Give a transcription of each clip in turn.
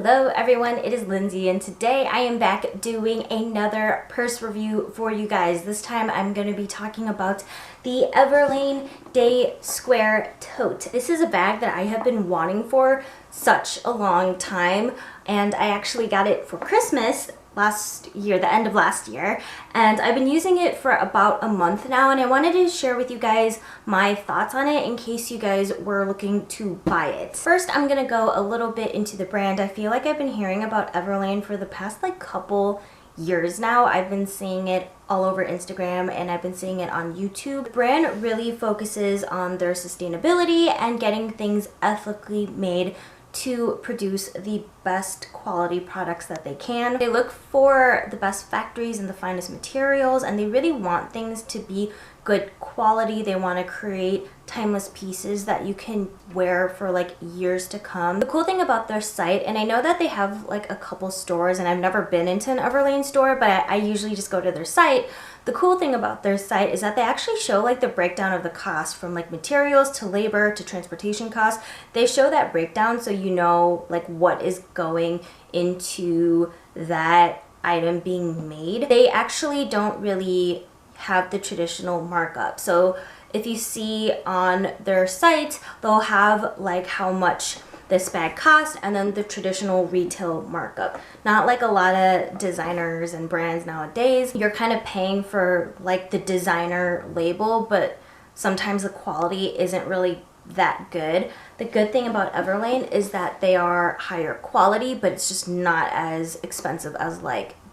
Hello everyone, it is Lindsay and today I am back doing another purse review for you guys. This time I'm going to be talking about the Everlane Day Square Tote. This is a bag that I have been wanting for such a long time, and I actually got it for Christmas last year, the end of last year, and I've been using it for about a month now, and I wanted to share with you guys my thoughts on it in case you guys were looking to buy it. First, I'm gonna go a little bit into the brand. I feel like I've been hearing about Everlane for the past couple years now. I've been seeing it all over Instagram and I've been seeing it on YouTube. The brand really focuses on their sustainability and getting things ethically made to produce the best quality products that they can. They look for the best factories and the finest materials, and they really want things to be good quality. They want to create timeless pieces that you can wear for years to come. The cool thing about their site, and I know that they have a couple stores, and I've never been into an Everlane store, but I usually just go to their site. The cool thing about their site is that they actually show the breakdown of the cost from materials to labor to transportation costs. They show that breakdown so you know what is going into that item being made. They actually don't really have the traditional markup. So if you see on their site, they'll have how much this bag cost and then the traditional retail markup. Not like a lot of designers and brands nowadays. You're kind of paying for the designer label, but sometimes the quality isn't really that good. The good thing about Everlane is that they are higher quality, but it's just not as expensive as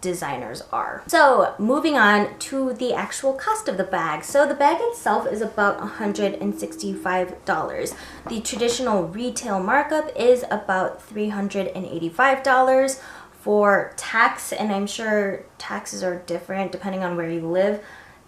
designers are. So moving on to the actual cost of the bag. So the bag itself is about $165. The traditional retail markup is about $385 for tax, and I'm sure taxes are different depending on where you live.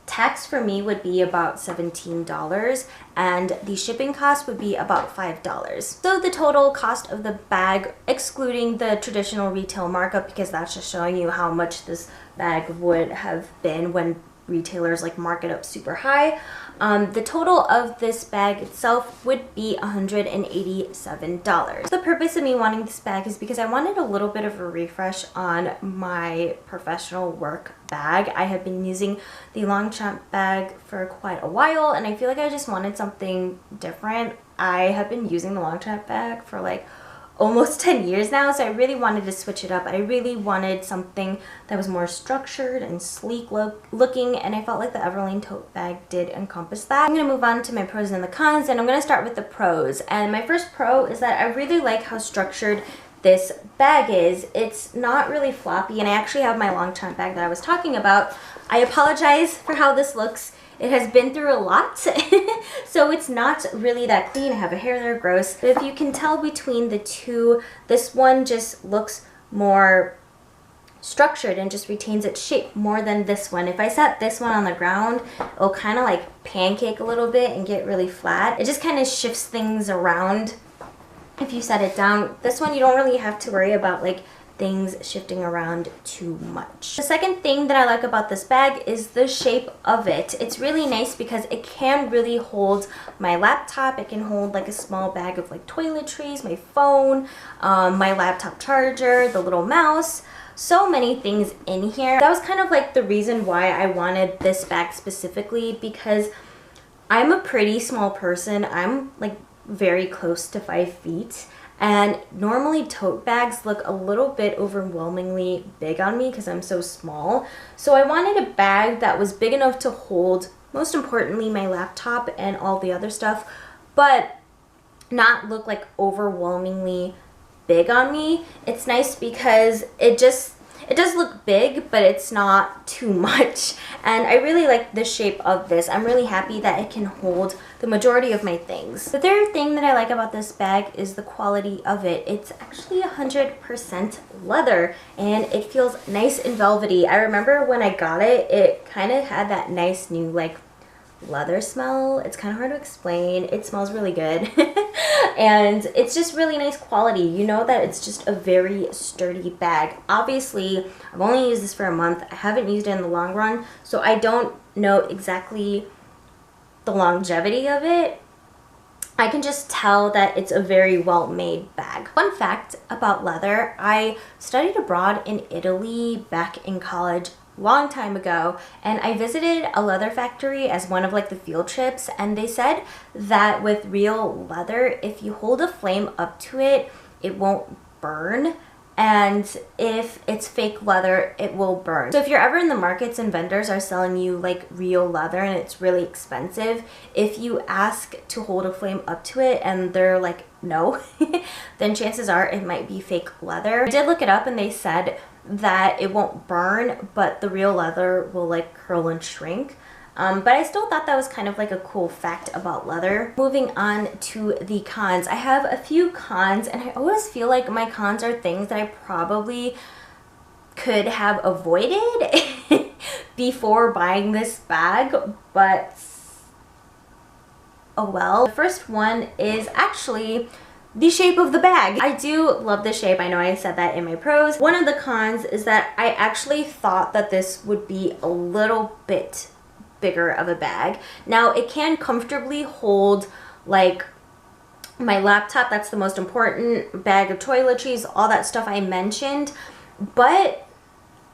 Tax for me would be about $17, and the shipping cost would be about $5. So the total cost of the bag, excluding the traditional retail markup, because that's just showing you how much this bag would have been when retailers mark it up super high. The total of this bag itself would be $187. The purpose of me wanting this bag is because I wanted a little bit of a refresh on my professional work bag. I have been using the Longchamp bag for quite a while, and I feel like I just wanted something different. I have been using the Longchamp bag for almost 10 years now, so I really wanted to switch it up. I really wanted something that was more structured and sleek looking, and I felt like the Everlane tote bag did encompass that. I'm going to move on to my pros and the cons, and I'm going to start with the pros. And my first pro is that I really like how structured this bag is. It's not really floppy, and I actually have my Longchamp bag that I was talking about. I apologize for how this looks. It has been through a lot, so it's not really that clean. I have a hair there, gross. But if you can tell between the two, this one just looks more structured and just retains its shape more than this one. If I set this one on the ground, it'll kind of pancake a little bit and get really flat. It just kind of shifts things around if you set it down. This one, you don't really have to worry about things shifting around too much. The second thing that I like about this bag is the shape of it. It's really nice because it can really hold my laptop. It can hold a small bag of toiletries, my phone, my laptop charger, the little mouse. So many things in here. That was kind of the reason why I wanted this bag specifically, because I'm a pretty small person. I'm very close to 5 feet. And normally tote bags look a little bit overwhelmingly big on me because I'm so small. So I wanted a bag that was big enough to hold, most importantly, my laptop and all the other stuff, but not look overwhelmingly big on me. It's nice because it does look big, but it's not too much. And I really like the shape of this. I'm really happy that it can hold the majority of my things. The third thing that I like about this bag is the quality of it. It's actually 100% leather, and it feels nice and velvety. I remember when I got it, it kind of had that nice new leather smell. It's kind of hard to explain. It smells really good. And it's just really nice quality. You know that it's just a very sturdy bag. Obviously, I've only used this for a month. I haven't used it in the long run, so I don't know exactly the longevity of it. I can just tell that it's a very well-made bag. Fun fact about leather, I studied abroad in Italy back in college long time ago, and I visited a leather factory as one of like the field trips, and they said that with real leather, if you hold a flame up to it, it won't burn. And if it's fake leather, it will burn. So if you're ever in the markets and vendors are selling you like real leather and it's really expensive, if you ask to hold a flame up to it and they're like, no, then chances are it might be fake leather. I did look it up and they said that it won't burn, but the real leather will like curl and shrink. But I still thought that was kind of like a cool fact about leather. Moving on to the cons. I have a few cons, and I always feel like my cons are things that I probably could have avoided before buying this bag, but oh well. The first one is actually the shape of the bag. I do love the shape. I know I said that in my pros. One of the cons is that I actually thought that this would be a little bit bigger of a bag. Now it can comfortably hold like my laptop, that's the most important, bag of toiletries, all that stuff I mentioned, but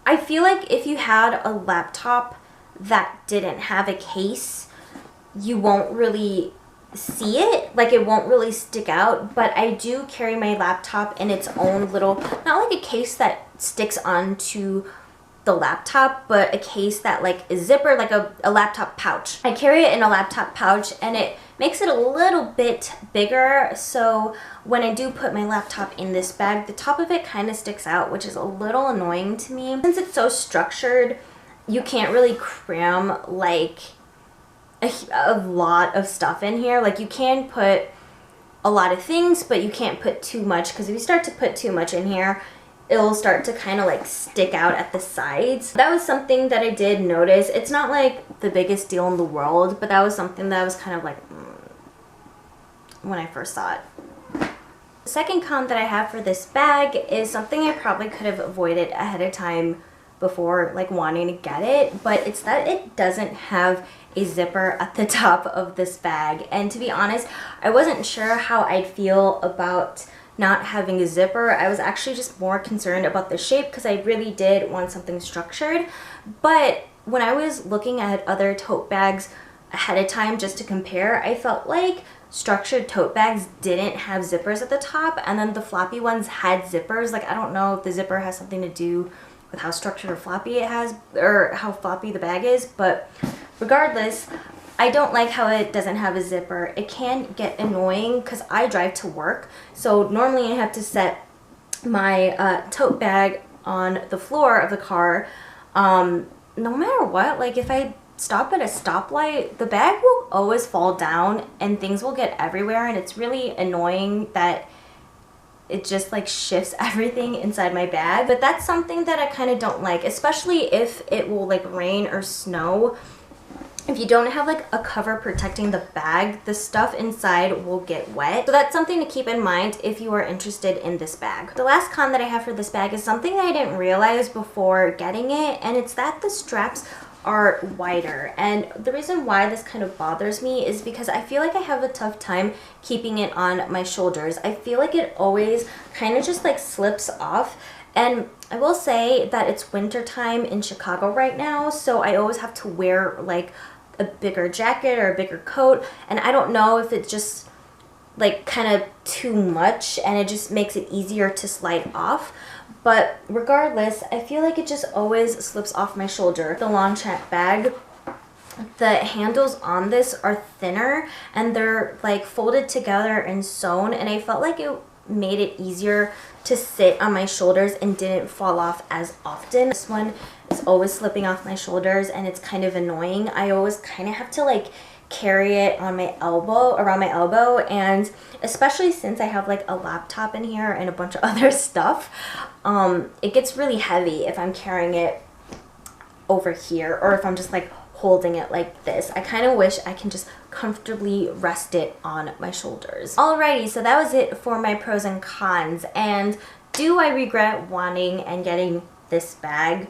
I feel like if you had a laptop that didn't have a case, you won't really see it, like it won't really stick out. But I do carry my laptop in its own little, not like a case that sticks onto the laptop, but a case that like is zippered, like a laptop pouch. I carry it in a laptop pouch and it makes it a little bit bigger, so when I do put my laptop in this bag, the top of it kind of sticks out, which is a little annoying to me. Since it's so structured, you can't really cram like a lot of stuff in here. Like you can put a lot of things, but you can't put too much, because if you start to put too much in here, it'll start to kind of like stick out at the sides. That was something that I did notice. It's not like the biggest deal in the world, but that was something that I was kind of like when I first saw it. The second con that I have for this bag is something I probably could have avoided ahead of time before like wanting to get it, but it's that it doesn't have a zipper at the top of this bag. And to be honest, I wasn't sure how I'd feel about not having a zipper. I was actually just more concerned about the shape because I really did want something structured. But when I was looking at other tote bags ahead of time just to compare, I felt like structured tote bags didn't have zippers at the top, and then the floppy ones had zippers. Like I don't know if the zipper has something to do with how structured or floppy it has, or how floppy the bag is, but regardless, I don't like how it doesn't have a zipper. It can get annoying because I drive to work, so normally I have to set my tote bag on the floor of the car. No matter what, like if I stop at a stoplight, the bag will always fall down and things will get everywhere, and it's really annoying that it just like shifts everything inside my bag. But that's something that I kind of don't like, especially if it will like rain or snow. If you don't have like a cover protecting the bag, the stuff inside will get wet. So that's something to keep in mind if you are interested in this bag. The last con that I have for this bag is something that I didn't realize before getting it, and it's that the straps are wider. And the reason why this kind of bothers me is because I feel like I have a tough time keeping it on my shoulders. I feel like it always kind of just like slips off. And I will say that it's winter time in Chicago right now, so I always have to wear like a bigger jacket or a bigger coat, and I don't know if it's just like kind of too much and it just makes it easier to slide off. But regardless, I feel like it just always slips off my shoulder. The Longchamp bag, the handles on this are thinner and they're like folded together and sewn, and I felt like it made it easier to sit on my shoulders and didn't fall off as often. This one is always slipping off my shoulders and it's kind of annoying. I always kind of have to like carry it on my elbow, around my elbow, and especially since I have like a laptop in here and a bunch of other stuff, it gets really heavy if I'm carrying it over here, or if I'm just like holding it like this. I kind of wish I can just comfortably rest it on my shoulders. Alrighty, so that was it for my pros and cons. And do I regret wanting and getting this bag?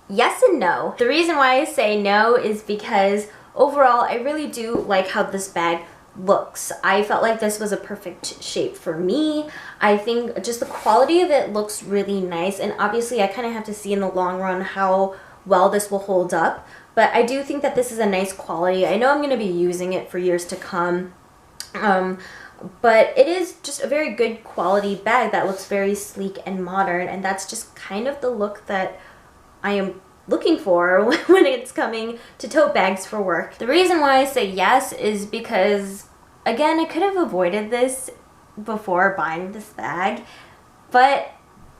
Yes and no. The reason why I say no is because overall I really do like how this bag looks. I felt like this was a perfect shape for me. I think just the quality of it looks really nice, and obviously I kind of have to see in the long run how well this will hold up, but I do think that this is a nice quality. I know I'm going to be using it for years to come, but it is just a very good quality bag that looks very sleek and modern, and that's just kind of the look that I am looking for when it's coming to tote bags for work. The reason why I say yes is because, again, I could have avoided this before buying this bag, but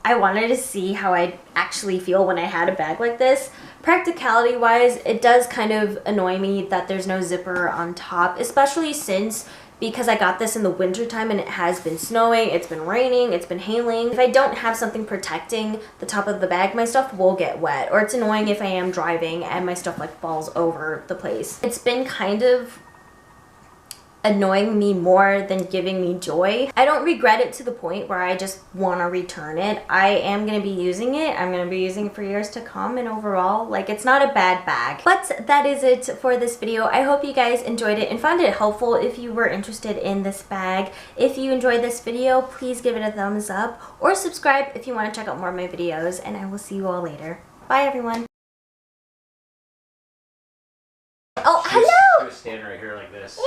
I wanted to see how I'd actually feel when I had a bag like this. Practicality wise, it does kind of annoy me that there's no zipper on top, especially because I got this in the winter time and it has been snowing, it's been raining, it's been hailing. If I don't have something protecting the top of the bag, my stuff will get wet, or it's annoying if I am driving and my stuff like falls over the place. It's been kind of annoying me more than giving me joy. I don't regret it to the point where I just want to return it. I am going to be using it. I'm going to be using it for years to come, and overall, like, it's not a bad bag. But that is it for this video. I hope you guys enjoyed it and found it helpful if you were interested in this bag. If you enjoyed this video, please give it a thumbs up or subscribe if you want to check out more of my videos, and I will see you all later. Bye, everyone. Oh, hello! Stand right here like this.